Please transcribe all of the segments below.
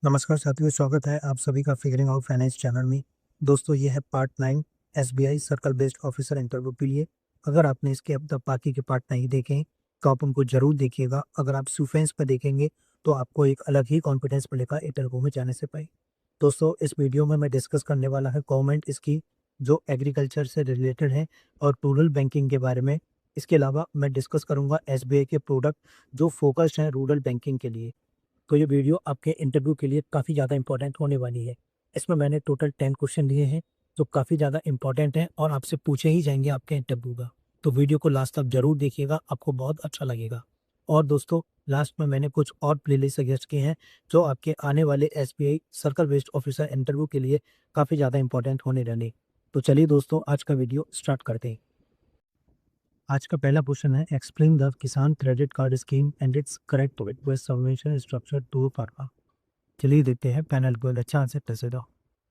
नमस्कार साथियों, स्वागत है आप सभी का फिगरिंग आउट फाइनेंस चैनल में। दोस्तों, ये है part 9 SBI circle based officer interview के लिए। अगर आपने इसके अब तक बाकी के पार्ट नहीं देखे हैं तो आप उनको जरूर देखिएगा। अगर आप सुफेंस पर देखेंगे तो आपको एक अलग ही कॉन्फिडेंस मिलेगा इंटरव्यू में जाने से पहले। दोस्तों, इस वीडियो में मैं डिस्कस करने वाला है गवर्नमेंट स्कीम जो एग्रीकल्चर से रिलेटेड है और रूरल बैंकिंग के बारे में। इसके अलावा मैं डिस्कस करूंगा एसबीआई के प्रोडक्ट जो फोकस्ड हैं रूरल बैंकिंग के लिए। तो ये वीडियो आपके इंटरव्यू के लिए काफ़ी ज़्यादा इंपॉर्टेंट होने वाली है। इसमें मैंने टोटल 10 क्वेश्चन लिए हैं जो काफ़ी ज़्यादा इंपॉर्टेंट हैं और आपसे पूछे ही जाएंगे आपके इंटरव्यू का। तो वीडियो को लास्ट तक जरूर देखिएगा, आपको बहुत अच्छा लगेगा। और दोस्तों, लास्ट में मैंने कुछ और प्लेलिस्ट सजेस्ट किए हैं जो आपके आने वाले SBI circle based officer interview के लिए काफ़ी ज़्यादा इंपॉर्टेंट होने वाले। तो चलिए दोस्तों, आज का वीडियो स्टार्ट करते हैं। आज का पहला क्वेश्चन है, explain the Kisan credit card scheme and its correct request submission structure to farmer. चलिए देखते हैं पैनल को अच्छा आंसर कैसे दो।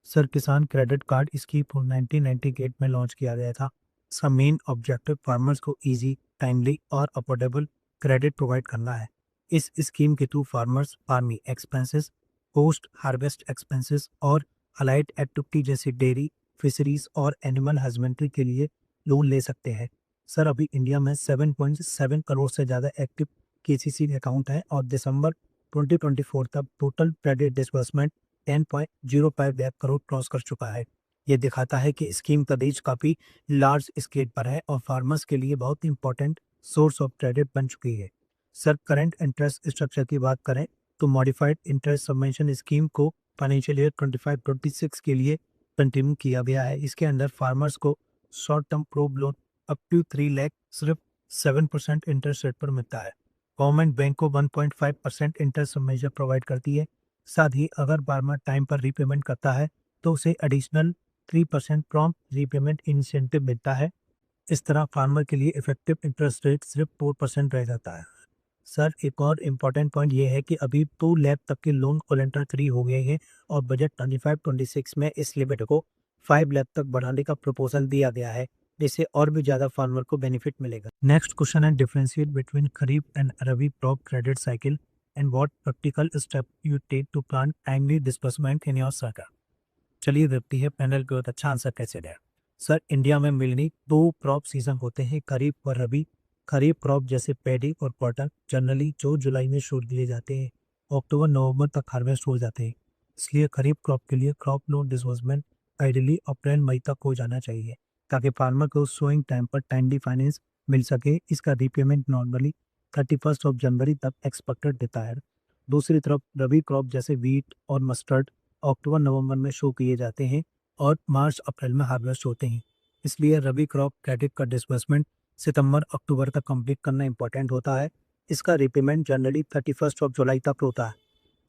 सर, किसान क्रेडिट कार्ड स्कीम को 1998 में लॉन्च किया गया था। इसका मेन ऑब्जेक्टिव फार्मर्स को इजी, टाइमली और अफोर्डेबल क्रेडिट प्रोवाइड करना है। इस स्कीम के through farmers farming expenses, post harvest expenses और अलाइड एक्टिविटी जैसे डेयरी, फिशरीज और एनिमल हस्बेंड्री के लिए लोन ले सकते हैं। सर, अभी इंडिया में 7.7 करोड़ से ज़्यादा एक्टिव केसीसी अकाउंट है और दिसंबर 2024 तक total credit disbursement 10.05 lakh crore cross कर चुका है। ये दिखाता है कि स्कीम का रीच काफ़ी लार्ज स्केल पर है और फार्मर्स के लिए बहुत इंपॉर्टेंट सोर्स ऑफ क्रेडिट बन चुकी है। सर, करंट इंटरेस्ट स्ट्रक्चर की बात करें तो मॉडिफाइड इंटरेस्ट सबवेंशन स्कीम को फाइनेंशियल ईयर 25-26 के लिए कंटिन्यू किया गया है। इसके अंदर फार्मर्स को short term probe loan up to 3 lakh सिर्फ 7% इंटरेस्ट रेट पर मिलता है। गवर्नमेंट बैंक को 1.5% इंटरेस्ट मेजर प्रोवाइड करती है। साथ ही अगर फार्मर टाइम पर रीपेमेंट करता है तो उसे एडिशनल 3% प्रॉम्प्ट रीपेमेंट इंसेंटिव मिलता है। इस तरह फार्मर के लिए इफेक्टिव इंटरेस्ट रेट सिर्फ 4% रह जाता है। सर, एक और इम्पॉर्टेंट पॉइंट ये है कि अभी 2 लाख तक के लोन कोलेंटर फ्री हो गए हैं और बजट 25-26 में इस लिमिट को 5 लाख तक बढ़ाने का प्रपोजल दिया गया है, जिससे और भी ज़्यादा फार्मर को बेनिफिट मिलेगा। नेक्स्ट क्वेश्चन है, differentiate between kharif and rabi crop credit cycle and what practical step you take to plan timely disbursement in your circle. चलिए देखती है पैनल को अच्छा आंसर कैसे दें। सर, इंडिया में मेनली 2 क्रॉप सीजन होते हैं, खरीफ और रबी। खरीफ क्रॉप जैसे पैडी और कॉटन जनरली जून जुलाई में शूट किए जाते हैं, अक्टूबर नवंबर तक हार्वेस्ट हो जाते हैं। इसलिए खरीफ क्रॉप के लिए क्रॉप लोन डिसबर्समेंट आइडियली अप्रैल मई तक हो जाना चाहिए ताकि फार्मर को सोइंग टाइम पर टाइमली फाइनेंस मिल सके। इसका रीपेमेंट नॉर्मली 31 जनवरी तक एक्सपेक्टेड देता है। दूसरी तरफ रबी क्रॉप जैसे वीट और मस्टर्ड अक्टूबर नवंबर में शो किए जाते हैं और मार्च अप्रैल में हार्वेस्ट होते हैं। इसलिए रबी क्रॉप क्रेडिट का डिसबर्समेंट सितंबर अक्टूबर तक कंप्लीट करना इंपॉर्टेंट होता है। इसका रिपेमेंट जनरली 31 जुलाई तक होता है।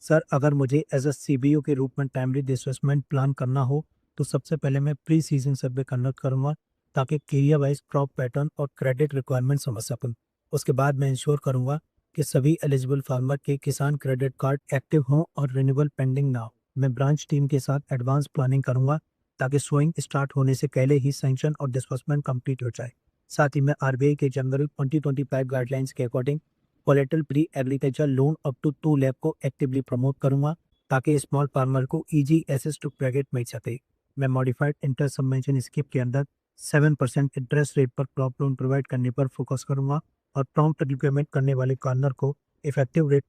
सर, अगर मुझे एज अ सीबीओ के रूप में टाइमली डिसबर्समेंट प्लान करना हो तो सबसे पहले मैं प्री सीजन सर्वे कंडक्ट करूंगा ताकि एरिया वाइज क्रॉप पैटर्न और क्रेडिट रिक्वायरमेंट समझ सकूं। उसके बाद मैं इंश्योर करूंगा कि सभी एलिजिबल फार्मर के किसान क्रेडिट कार्ड एक्टिव हों और रिन्यूअल पेंडिंग ना हो। मैं ब्रांच टीम के साथ एडवांस प्लानिंग करूंगा ताकि सोइंग स्टार्ट होने से पहले ही सैंक्शन और डिस्बर्समेंट कंप्लीट हो जाए। साथ ही मैं आरबीआई के जनवरी 2025 गाइडलाइंस के according collateral pre agriculture loan up to 2 lakh को एक्टिवली प्रमोट करूंगा ताकि स्मॉल फार्मर को इजी एक्सेस टू क्रेडिट मिल सके। मैं मॉडिफाइड इंटरेस्ट सबवेंशन स्कीम के अंदर 7% इंटरेस्ट रेट पर क्रॉप लोन प्रोवाइड करने पर फोकस करूंगा और प्रॉम्प्ट रिक्वायरमेंट करने वाले कार्नर को इफेक्टिव रेट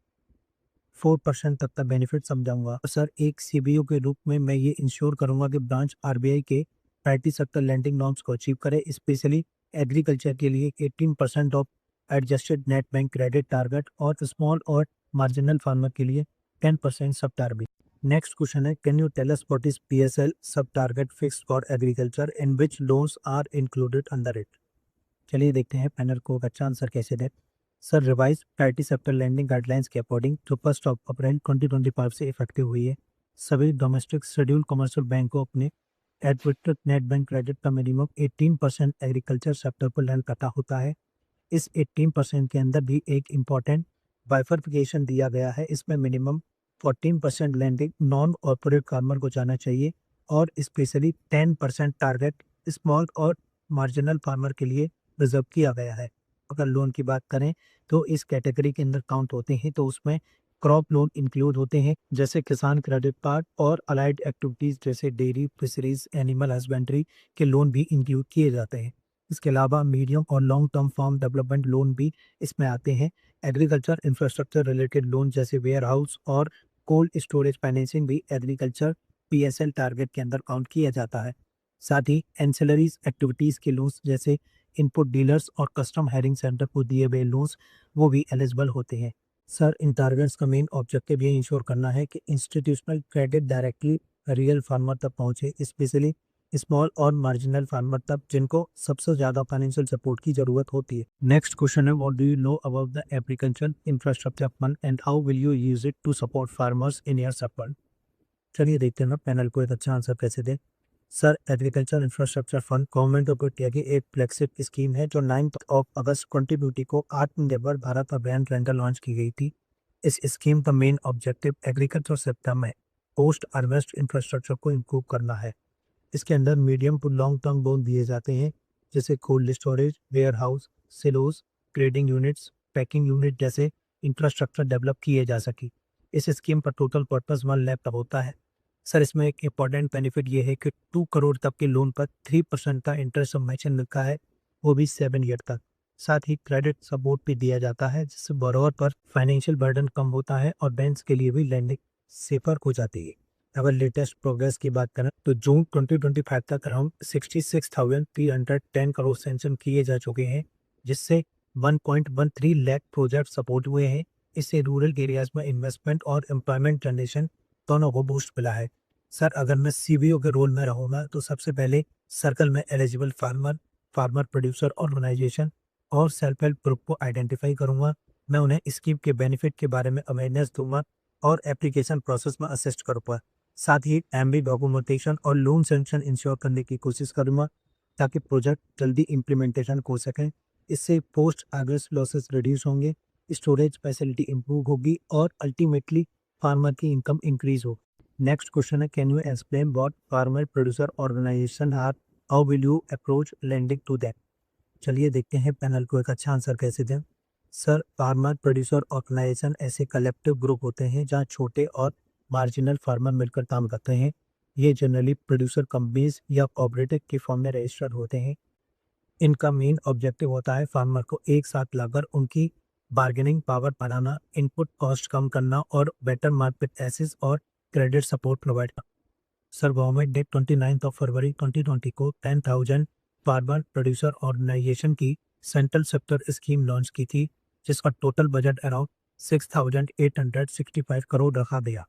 4% तक का बेनिफिट समझाऊंगा। सर, एक सीबीओ के रूप में मैं ये इंश्योर करूंगा कि ब्रांच आरबीआई के प्रायोरिटी सेक्टर लैंडिंग नॉर्म्स को अचीव करे, स्पेशली एग्रीकल्चर के लिए 18% of adjusted net bank credit target और स्मॉल और मार्जिनल फार्मर के लिए 10% सब टारगेट। नेक्स्ट क्वेश्चन है, can you tell us what is PSL sub target fixed for agriculture and which loans are included under it. चलिए देखते हैं panel को अच्छा आंसर कैसे दें। Sir, revise priority sector landing guidelines के according जो 1 अप्रैल 2025 से इफेक्टिव हुई है, सभी डोमेस्टिक शेड्यूल कमर्शियल बैंक को अपने एडवर्टेड नेट बैंक क्रेडिट का मिनिमम 18% एग्रीकल्चर सेक्टर पर लैंड करता होता है। इस 18% के अंदर भी एक इम्पॉर्टेंट बाइफर्फिकेशन दिया गया है। इसमें minimum 14% lending non corporate farmer को जाना चाहिए और स्पेशली 10% टारगेट स्मॉल और मार्जिनल फार्मर के लिए रिजर्व किया गया है। अगर लोन की बात करें तो इस कैटेगरी के अंदर काउंट होते हैं तो उसमें क्रॉप लोन इंक्लूड होते हैं, जैसे किसान क्रेडिट कार्ड और अलाइड एक्टिविटीज जैसे डेयरी, फिशरीज, एनिमल हस्बेंड्री के लोन भी इंक्लूड किए जाते हैं। इसके अलावा मीडियम और long term farm development loan भी इसमें आते हैं। एग्रीकल्चर इंफ्रास्ट्रक्चर रिलेटेड लोन जैसे वेयर हाउस और कोल्ड स्टोरेज फाइनेंसिंग भी एग्रीकल्चर पीएसएल टारगेट के अंदर काउंट किया जाता है। साथ ही एंसिलरीज एक्टिविटीज के लोन्स जैसे इनपुट डीलर्स और कस्टम हायरिंग सेंटर को दिए गए लोन्स वो भी एलिजिबल होते हैं। सर, इन टारगेट्स का मेन ऑब्जेक्टिव ये इंश्योर करना है कि institutional credit directly real farmer तक पहुंचे, स्पेशली स्मॉल और मार्जिनल फार्मर तक जिनको सबसे ज्यादा फाइनेंशियल सपोर्ट की जरूरत होती है। नेक्स्ट क्वेश्चन है, what do you know about the agriculture infrastructure fund and how will you use it to support farmers in your sphere. चलिए देखते हैं ना पैनल को एक अच्छा आंसर कैसे दे। Sir, agriculture infrastructure fund government of India की एक फ्लैगशिप स्कीम है जो 9 अगस्त 2020 को आत्मनिर्भर भारत अभियान के अंदर लॉन्च की गई थी। इस स्कीम का मेन ऑब्जेक्टिव एग्रीकल्चर सेक्टर में पोस्ट हार्वेस्ट इंफ्रास्ट्रक्चर को इम्प्रूव करना है। इसके अंदर medium to long term loan दिए जाते हैं, जैसे cold storage, warehouse, silos, grading units, packing unit जैसे इंफ्रास्ट्रक्चर डेवलप किए जा सके। इस स्कीम का टोटल पर्पस 1 लाख का होता है। सर, इसमें एक इम्पॉर्टेंट बेनिफिट ये है कि 2 करोड़ तक के लोन पर 3% का इंटरेस्ट सबवेंशन मिलता है, वो भी 7 ईयर तक। साथ ही क्रेडिट सपोर्ट भी दिया जाता है, जिससे बोरोवर पर फाइनेंशियल बर्डन कम होता है और बैंक्स के लिए भी लैंडिंग सेफर हो जाती है। अगर लेटेस्ट प्रोग्रेस की बात करें तो जून 2025 तक अराउंड 66,310 करोड़ सैंक्शन किए जा चुके हैं, जिससे 1.13 लाख प्रोजेक्ट सपोर्ट हुए हैं। इससे रूरल एरियाज में इन्वेस्टमेंट और एम्प्लॉयमेंट जनरेशन दोनों को बूस्ट मिला है। सर, अगर मैं सीबीओ के रोल में रहूँगा तो सबसे पहले सर्कल में eligible farmer, farmer producer organisation और सेल्फ हेल्प ग्रुप को आइडेंटिफाई करूँगा। मैं उन्हें स्कीम के बेनिफिट के बारे में अवेयरनेस दूंगा और एप्लीकेशन प्रोसेस में असिस्ट करूँगा। साथ ही एमबी डॉक्यूमेंटेशन और लोन सेंक्शन इंश्योर करने की कोशिश करूँगा ताकि प्रोजेक्ट जल्दी इम्प्लीमेंटेशन हो सके। इससे पोस्ट हार्वेस्ट लॉसेस रिड्यूस होंगे, स्टोरेज फैसिलिटी इंप्रूव होगी और अल्टीमेटली फार्मर की इनकम इंक्रीज हो। नेक्स्ट क्वेश्चन है, can you explain what farmer producer organisation are, how will you approach lending to them. चलिए देखते हैं पैनल को एक अच्छा आंसर कैसे दें। सर, फार्मर प्रोड्यूसर ऑर्गेनाइजेशन ऐसे कलेक्टिव ग्रुप होते हैं जहां छोटे और मार्जिनल फार्मर मिलकर काम करते हैं। ये जनरली प्रोड्यूसर कंपनीज या कोऑपरेटिव के फॉर्म में रजिस्टर्ड होते हैं। इनका मेन ऑब्जेक्टिव होता है फार्मर को एक साथ लाकर उनकी बार्गेनिंग पावर बढ़ाना, इनपुट कॉस्ट कम करना और बेटर मार्केट एक्सेस और क्रेडिट सपोर्ट प्रोवाइड करना। सर, गवर्नमेंट ने 29 फरवरी 2020 को 10,000 फार्मर प्रोड्यूसर ऑर्गेनाइजेशन की सेंट्रल सेक्टर स्कीम लॉन्च की थी, जिसका टोटल बजट अराउंड 6,865 करोड़ रखा गया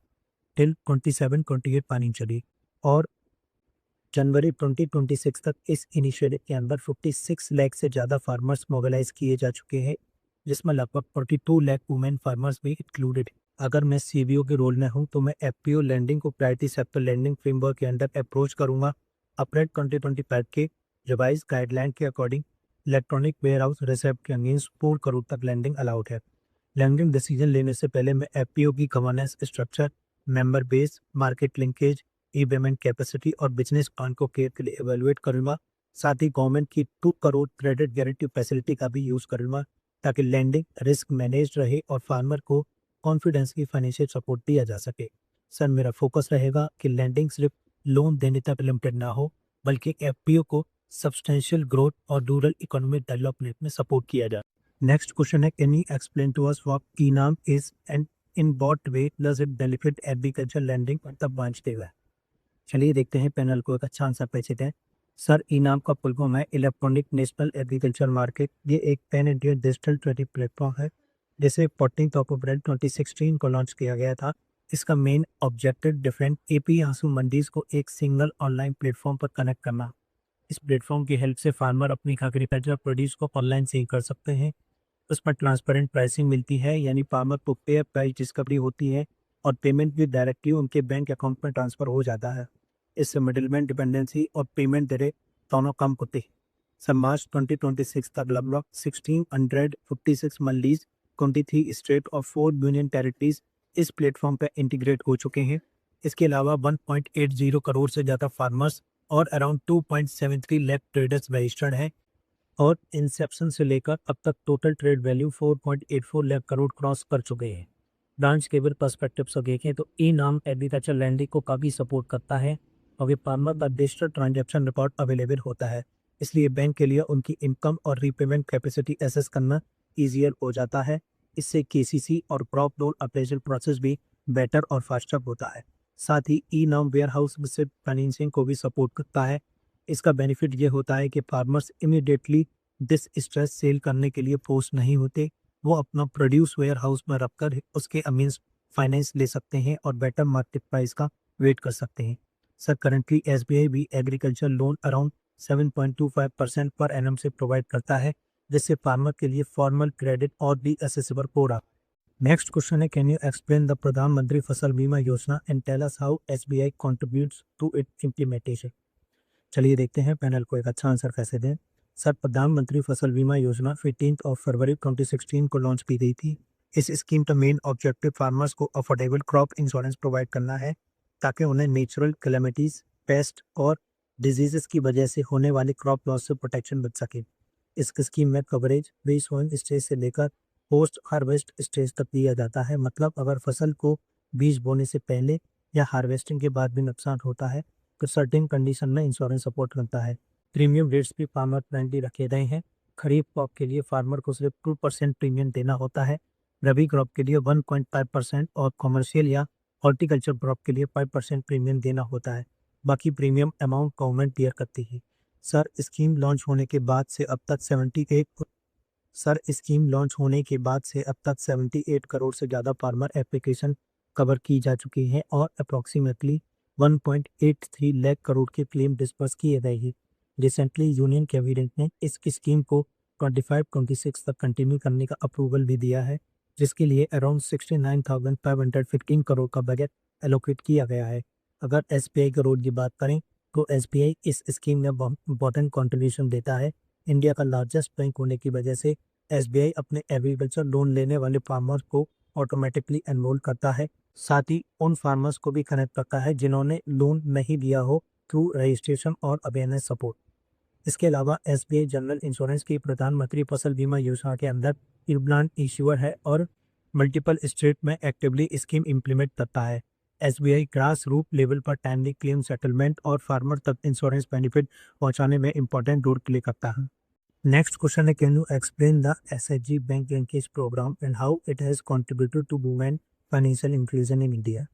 टिल 27-28 फाइनेंशियली। और जनवरी 2026 तक इस इनिशिएटिव के अंदर 56 लाख से ज़्यादा फार्मर्स मोबिलाइज किए जा चुके हैं, जिसमें लगभग 42 लाख वुमेन फार्मर्स भी इंक्लूडेड। अगर मैं सीबीओ के रोल में हूं तो मैं एफपीओ लैंडिंग को प्रायोरिटी सेक्टर लैंडिंग फ्रेमवर्क के अंदर अप्रोच करूंगा। अप्रैल 2025 के रिवाइज गाइडलाइन के according electronic warehouse receipt के अगेंस्ट 4 करोड़ तक लैंडिंग अलाउड है। लैंडिंग डिसीजन लेने से पहले मैं एफपीओ की governance structure, member base, market linkage, e payment capacity और बिजनेस प्लान को केयरफुली एवेलुएट करूंगा। साथ ही गवर्नमेंट की 2 करोड़ क्रेडिट गारंटी फैसिलिटी का भी यूज करूंगा ताकि लैंडिंग रिस्क मैनेज रहे और फार्मर को कॉन्फिडेंस की फाइनेंशियल सपोर्ट दिया जा सके। सर, मेरा फोकस रहेगा कि लैंडिंग सिर्फ लोन देने तक लिमिटेड ना हो, बल्कि एफपीओ को सब्सटेंशियल ग्रोथ और रूरल इकोनॉमिक डेवलपमेंट में सपोर्ट किया जाए। नेक्स्ट क्वेश्चन है, can you explain to us what e NAM is and in what way does it benefit agriculture lending मतलब बांचते। चलिए देखते हैं पैनल को एक अच्छा आंसर कैसे दें। सर, ई-नाम का फुल फॉर्म है इलेक्ट्रॉनिक नेशनल एग्रीकल्चर मार्केट। ये एक pan India digital trading platform है जिसे 14 अप्रैल 2016 को लॉन्च किया गया था। इसका मेन ऑब्जेक्टिव डिफरेंट एपी आंसू मंडीज को एक सिंगल ऑनलाइन प्लेटफॉर्म पर कनेक्ट करना। इस प्लेटफॉर्म की हेल्प से फार्मर अपनी एग्रीकल्चर प्रोड्यूस को ऑनलाइन सेल कर सकते हैं। उसमें ट्रांसपेरेंट प्राइसिंग मिलती है, यानी फार्मर को फेयर प्राइस डिस्कवरी होती है और पेमेंट भी डायरेक्टली उनके बैंक अकाउंट में ट्रांसफर हो जाता है। इससे मिडिलमैन डिपेंडेंसी और पेमेंट दरें दोनों कम होती है। सर, मार्च 2026 तक लगभग 1656 मंडीज 23 स्टेट और 4 यूनियन टेरिटरीज इस प्लेटफॉर्म पर इंटीग्रेट हो चुके हैं। इसके अलावा 1.80 करोड़ से ज़्यादा फार्मर्स और अराउंड 2.73 लाख ट्रेडर्स रजिस्टर्ड हैं और इंसेप्शन से लेकर अब तक total trade value 4.84 lakh crore cross कर चुके हैं। ब्रांच केबल पर्सपेक्टिव से देखें तो ई नाम एग्रीकल्चर लैंडिंग को काफ़ी सपोर्ट करता है और ये फार्मर का डिजिटल ट्रांजैक्शन रिकॉर्ड अवेलेबल होता है। इसलिए बैंक के लिए उनकी इनकम और रीपेमेंट कैपेसिटी एसेस करना ईजियर हो जाता है। इससे केसीसी और क्रॉप लोन अप्रेजल प्रोसेस भी बेटर और फास्टर होता है। साथ ही ई नाम वेयर हाउस से फाइनेंसिंग को भी सपोर्ट करता है। इसका बेनिफिट ये होता है कि farmers immediately distress sale करने के लिए फोर्स नहीं होते। वो अपना प्रोड्यूस वेयर हाउस में रखकर उसके अमीन्स फाइनेंस ले सकते हैं और बेटर मार्केट प्राइस का वेट कर सकते हैं। सर करंटली एसबीआई भी agriculture loan around 7.25% per annum से प्रोवाइड करता है, जिससे फार्मर के लिए फॉर्मल क्रेडिट और भी एसेसिबल हो रहा है। नेक्स्ट क्वेश्चन है, can you explain the Pradhan Mantri Fasal Bima Yojana and tell us how SBI contributes to its implementation. चलिए देखते हैं पैनल को एक अच्छा आंसर कैसे दें। सर प्रधानमंत्री फसल बीमा योजना 15 फरवरी 2016 को लॉन्च की गई थी। इस स्कीम का मेन ऑब्जेक्टिव फार्मर्स को अफोर्डेबल क्रॉप इंश्योरेंस प्रोवाइड करना है ताकि उन्हें नेचुरल कैलेमिटीज, पेस्ट और डिजीजेस की वजह से होने वाले क्रॉप लॉस से प्रोटेक्शन बच सके। इस स्कीम में कवरेज प्री सोइंग स्टेज से लेकर पोस्ट हार्वेस्ट स्टेज तक दिया जाता है। मतलब अगर फसल को बीज बोने से पहले या हार्वेस्टिंग के बाद भी नुकसान होता है तो सर्टेन कंडीशन में इंश्योरेंस सपोर्ट करता है। प्रीमियम रेट्स भी फार्मर फ्रेंडली रखे गए हैं। खरीफ क्रॉप के लिए फार्मर को सिर्फ 2% प्रीमियम देना होता है, रबी क्रॉप के लिए 1.5% और कॉमर्शियल या हॉर्टिकल्चर क्रॉप के लिए 5% प्रीमियम देना होता है। बाकी प्रीमियम अमाउंट गवर्नमेंट बेयर करती है। सर स्कीम लॉन्च होने के बाद से अब तक 78 करोड़ से ज़्यादा फार्मर एप्लीकेशन कवर की जा चुकी हैं और अप्रॉक्सीमेटली 1.83 लाख करोड़ के क्लेम डिस्पर्स किए गए हैं। रिसेंटली यूनियन कैबिनेट ने इस स्कीम को 25-26 तक कंटिन्यू करने का अप्रूवल भी दिया है, जिसके लिए अराउंड 69,515 करोड़ का बजट एलोकेट किया गया है। अगर एसबीआई का रोल की बात करें तो एसबीआई इस स्कीम में बहुत इंपॉर्टेंट कॉन्ट्रीब्यूशन देता है। इंडिया का लार्जेस्ट बैंक होने की वजह से एसबीआई अपने एग्रीकल्चर लोन लेने वाले फार्मर्स को ऑटोमेटिकली एनरोल करता है। साथ ही उन फार्मर्स को भी कनेक्ट करता है जिन्होंने लोन नहीं लिया हो थ्रू रजिस्ट्रेशन और अवेयरनेस सपोर्ट। इसके अलावा एसबीआई जनरल इंश्योरेंस की प्रधानमंत्री फसल बीमा योजना के अंदर प्लान इश्यूअर है और मल्टीपल स्टेट में एक्टिवली स्कीम इम्प्लीमेंट करता है। एसबीआई ग्रास रूट लेवल पर टाइमली क्लेम सेटलमेंट और फार्मर तक इंश्योरेंस बेनिफिट पहुंचाने में इंपॉर्टेंट रोल प्ले करता है। नेक्स्ट क्वेश्चन है, can you explain the SHG bank linkage programme and how it has contributed to women financial inclusion in India.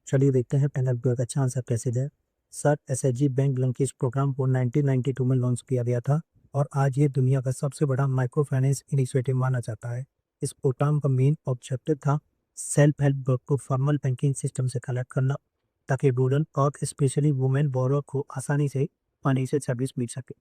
चलिए देखते हैं पैनल को एक अच्छा आंसर कैसे दें। Sir SHG bank linkage programme को 1992 में लॉन्च किया गया था और आज ये दुनिया का सबसे बड़ा माइक्रो फाइनेंस इनिशिएटिव माना जाता है। इस प्रोग्राम का मेन ऑब्जेक्टिव था सेल्फ हेल्प ग्रुप को फॉर्मल बैंकिंग सिस्टम से कनेक्ट करना ताकि रूरल और स्पेशली वुमेन बोरोर को आसानी से फाइनेंशियल सर्विस मिल सके।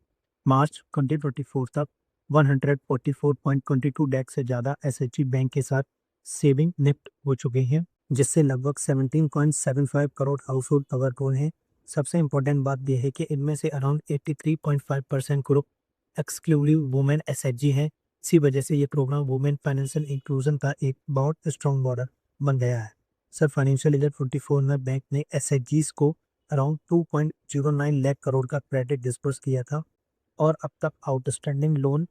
मार्च 2024 तक 144.22 लाख से ज़्यादा एसएचजी बैंक के साथ सेविंग निफ्ट हो चुके हैं, जिससे लगभग 17.75 करोड़ हाउस होल्ड कवर हुए हैं। सबसे इम्पोर्टेंट बात यह है कि इनमें से around 83.5% group exclusive women SHG हैं। इसी वजह से ये प्रोग्राम वुमेन फाइनेंशियल इंक्लूजन का एक बहुत स्ट्रॉन्ग मॉडल बन गया है। सर फाइनेंशियल ईयर 24 में बैंक ने एसएचजीज को अराउंड 2.09 लाख करोड़ का क्रेडिट डिस्पर्स किया था और अब तक आउटस्टैंडिंग लोन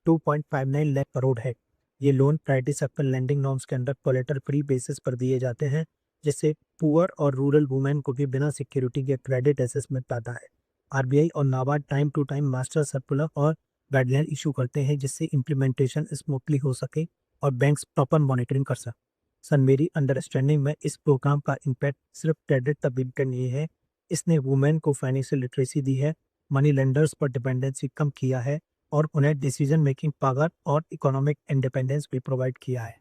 2.59 लाख करोड़ है। ये loan priority sector lending norms के अंदर कोलेटरल फ्री बेसिस पर दिए जाते हैं, जिससे पुअर और रूरल वुमेन को भी बिना सिक्योरिटी के क्रेडिट असेसमेंट पाता है। आरबीआई और NABARD time to time master circular और गाइडलाइन इशू करते हैं, जिससे इम्प्लीमेंटेशन स्मूथली हो सके और बैंक्स प्रॉपर मॉनिटरिंग कर सकें। सर मेरी अंडरस्टैंडिंग में इस प्रोग्राम का इम्पैक्ट सिर्फ क्रेडिट तक लिमिटेड नहीं है। इसने वुमेन को फाइनेंशियल लिटरेसी दी है, मनी लेंडर्स पर डिपेंडेंसी कम किया है और उन्हें डिसीजन मेकिंग पावर और इकोनॉमिक इंडिपेंडेंस भी प्रोवाइड किया है।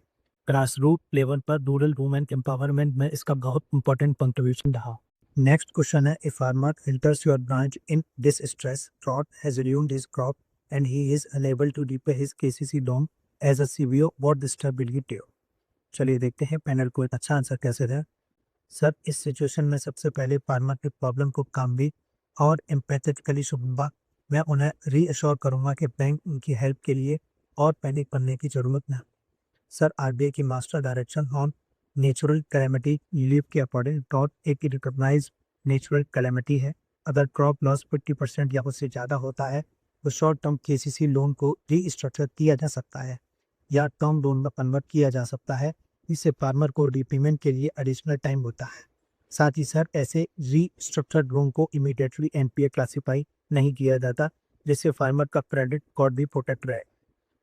ग्रास रूट लेवल पर रूरल वुमेन एम्पावरमेंट में इसका बहुत इंपॉर्टेंट कंट्रीब्यूशन रहा। नेक्स्ट क्वेश्चन है, a farmer enters your branch in this stress drought has ruined his crop and he is unable to repay his KCC loan as a CBO, what the step will you take? चलिए देखते हैं panel को एक अच्छा answer कैसे दें। Sir इस situation में सबसे पहले फार्मर की प्रॉब्लम को कामली और एम्पैथेटिकली सुनूंगा। मैं उन्हें रीअश्योर करूंगा कि बैंक उनकी हेल्प के लिए और पैनिक करने की जरूरत नहीं। सर आरबीआई की master direction on natural calamity relief के अकॉर्डिंग डॉट एक रिकॉग्नाइज नेचुरल कैलेमिटी है। अगर क्रॉप लॉस 50% या उससे ज़्यादा होता है तो शॉर्ट टर्म केसीसी लोन को रीस्ट्रक्चर किया जा सकता है या टर्म लोन में कन्वर्ट किया जा सकता है इससे फार्मर को रीपेमेंट के लिए एडिशनल टाइम होता है। साथ ही सर ऐसे रीस्ट्रक्चर्ड लोन को इमीडिएटली एनपीए क्लासिफाई नहीं किया जाता, जिससे फार्मर का क्रेडिट रिकॉर्ड भी प्रोटेक्ट रहे।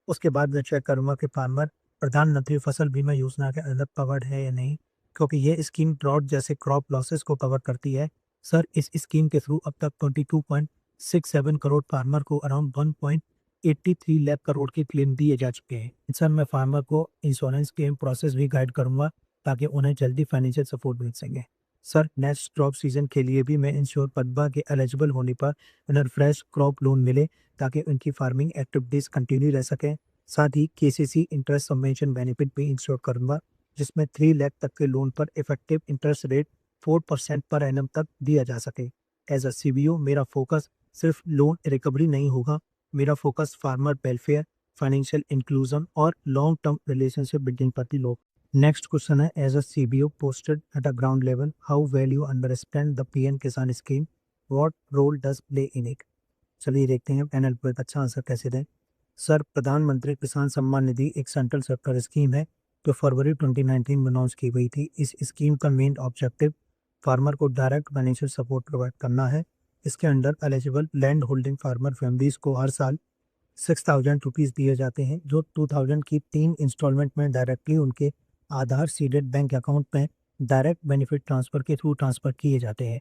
उसके बाद मैं चेक करूँगा कि फार्मर प्रधानमंत्री फसल बीमा योजना के अंदर कवर्ड है या नहीं, क्योंकि ये स्कीम ड्रॉट जैसे क्रॉप लॉसेस को कवर करती है। सर इस स्कीम के थ्रू अब तक 22.67 करोड़ फार्मर को अराउंड 1.83 लाख करोड़ के क्लेम दिए जा चुके हैं। सर मैं फार्मर को इंश्योरेंस क्लेम प्रोसेस भी गाइड करूंगा ताकि उन्हें जल्दी फाइनेंशियल सपोर्ट मिल सके। सर नेक्स्ट क्रॉप सीजन के लिए भी मैं इंश्योर पदबा के एलिजिबल होने पर उन्हें फ्रेश क्रॉप लोन मिले ताकि उनकी फार्मिंग एक्टिविटीज कंटिन्यू रह सकें। साथ ही केसीसी इंटरेस्ट सबवेंशन बेनिफिट भी इंश्योर करूंगा, जिसमें 3 लाख तक के लोन पर effective interest rate 4% per annum तक दिया जा सके। एज अ सीबीओ मेरा फोकस सिर्फ लोन रिकवरी नहीं होगा, मेरा focus farmer welfare, financial inclusion और लॉन्ग टर्म रिलेशनशिप बिल्डिंग पर भी लोग। नेक्स्ट क्वेश्चन है, as a CBO posted at a ground level how well you understand the PM Kisan scheme, what role does play in it. चलिए देखते हैं panel पर एक अच्छा आंसर कैसे दें। सर प्रधानमंत्री किसान सम्मान निधि एक सेंट्रल सरकार स्कीम है जो फरवरी 2019 में लॉन्च की गई थी। इस स्कीम का मेन ऑब्जेक्टिव फार्मर को डायरेक्ट फाइनेंशियल सपोर्ट प्रोवाइड करना है। इसके under eligible land holding farmer families को हर साल 6,000 रुपीज़ दिए जाते हैं, जो 2,000 की 3 इंस्टॉलमेंट में डायरेक्टली उनके आधार सीडेड बैंक अकाउंट में डायरेक्ट बेनिफिट ट्रांसफ़र के थ्रू ट्रांसफ़र किए जाते हैं।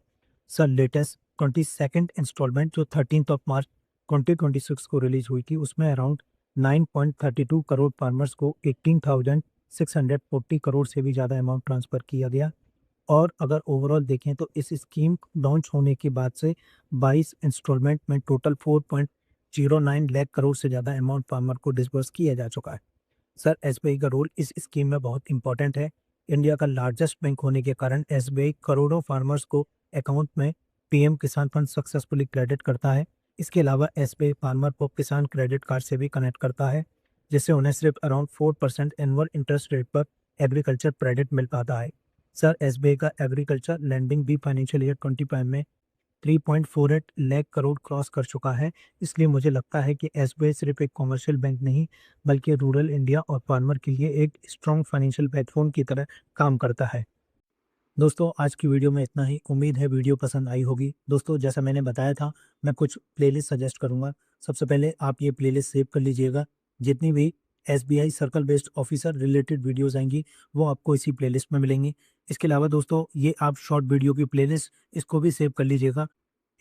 सर लेटेस्ट 22nd इंस्टॉलमेंट जो 13 मार्च 2026 को रिलीज हुई थी, उसमें अराउंड 9.32 करोड़ फार्मर्स को 18,640 करोड़ से भी ज़्यादा अमाउंट ट्रांसफ़र किया गया। और अगर ओवरऑल देखें तो इस स्कीम लॉन्च होने के बाद से 22 इंस्टॉलमेंट में टोटल 4.09 लाख करोड़ से ज़्यादा अमाउंट फार्मर को डिसबर्स किया जा चुका है। सर एसबीआई का रोल इस स्कीम में बहुत इंपॉर्टेंट है। इंडिया का लार्जेस्ट बैंक होने के कारण एसबीआई करोड़ों फार्मर्स को अकाउंट में पीएम किसान फंड सक्सेसफुली क्रेडिट करता है। इसके अलावा एसबीआई फार्मर को किसान क्रेडिट कार्ड से भी कनेक्ट करता है, जिससे उन्हें सिर्फ अराउंड 4% एनुअल इंटरेस्ट रेट पर एग्रीकल्चर क्रेडिट मिल पाता है। सर एसबीआई का एग्रीकल्चर लैंडिंग भी फाइनेंशियल ईयर 25 में 3.48 लाख करोड़ क्रॉस कर चुका है। इसलिए मुझे लगता है कि एसबीआई सिर्फ एक कॉमर्शियल बैंक नहीं, बल्कि रूरल इंडिया और फार्मर के लिए एक स्ट्रॉन्ग फाइनेंशियल प्लेटफॉर्म की तरह काम करता है। दोस्तों आज की वीडियो में इतना ही। उम्मीद है वीडियो पसंद आई होगी। दोस्तों जैसा मैंने बताया था, मैं कुछ प्लेलिस्ट सजेस्ट करूंगा। सबसे पहले आप ये प्लेलिस्ट सेव कर लीजिएगा। जितनी भी SBI circle based officer related videos आएंगी वो आपको इसी प्लेलिस्ट में मिलेंगी। इसके अलावा दोस्तों ये आप शॉर्ट वीडियो की प्लेलिस्ट इसको भी सेव कर लीजिएगा।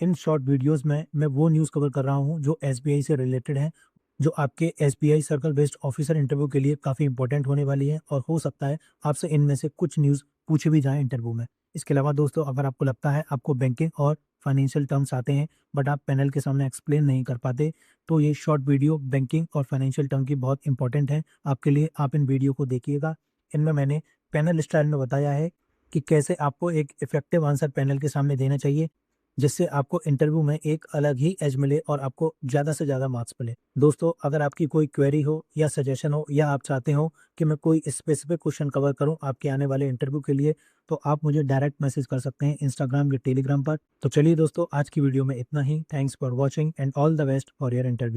इन शॉर्ट वीडियोस में मैं वो न्यूज़ कवर कर रहा हूँ जो एसबीआई से रिलेटेड है, जो आपके SBI circle based officer interview के लिए काफ़ी इंपॉर्टेंट होने वाली है, और हो सकता है आपसे इनमें से कुछ न्यूज़ पूछे भी जाएँ इंटरव्यू में। इसके अलावा दोस्तों अगर आपको लगता है आपको बैंकिंग और फाइनेंशियल टर्म्स आते हैं बट आप पैनल के सामने एक्सप्लेन नहीं कर पाते, तो ये शॉर्ट वीडियो बैंकिंग और फाइनेंशियल टर्म की बहुत इंपॉर्टेंट है आपके लिए। आप इन वीडियो को देखिएगा। इनमें मैंने पैनल स्टाइल में बताया है कि कैसे आपको एक इफेक्टिव आंसर पैनल के सामने देना चाहिए, जिससे आपको इंटरव्यू में एक अलग ही एज मिले और आपको ज़्यादा से ज़्यादा मार्क्स मिले। दोस्तों अगर आपकी कोई क्वेरी हो या सजेशन हो, या आप चाहते हो कि मैं कोई स्पेसिफिक क्वेश्चन कवर करूं आपके आने वाले इंटरव्यू के लिए, तो आप मुझे डायरेक्ट मैसेज कर सकते हैं इंस्टाग्राम या टेलीग्राम पर। तो चलिए दोस्तों आज की वीडियो में इतना ही। Thanks for watching and all the best for your interview.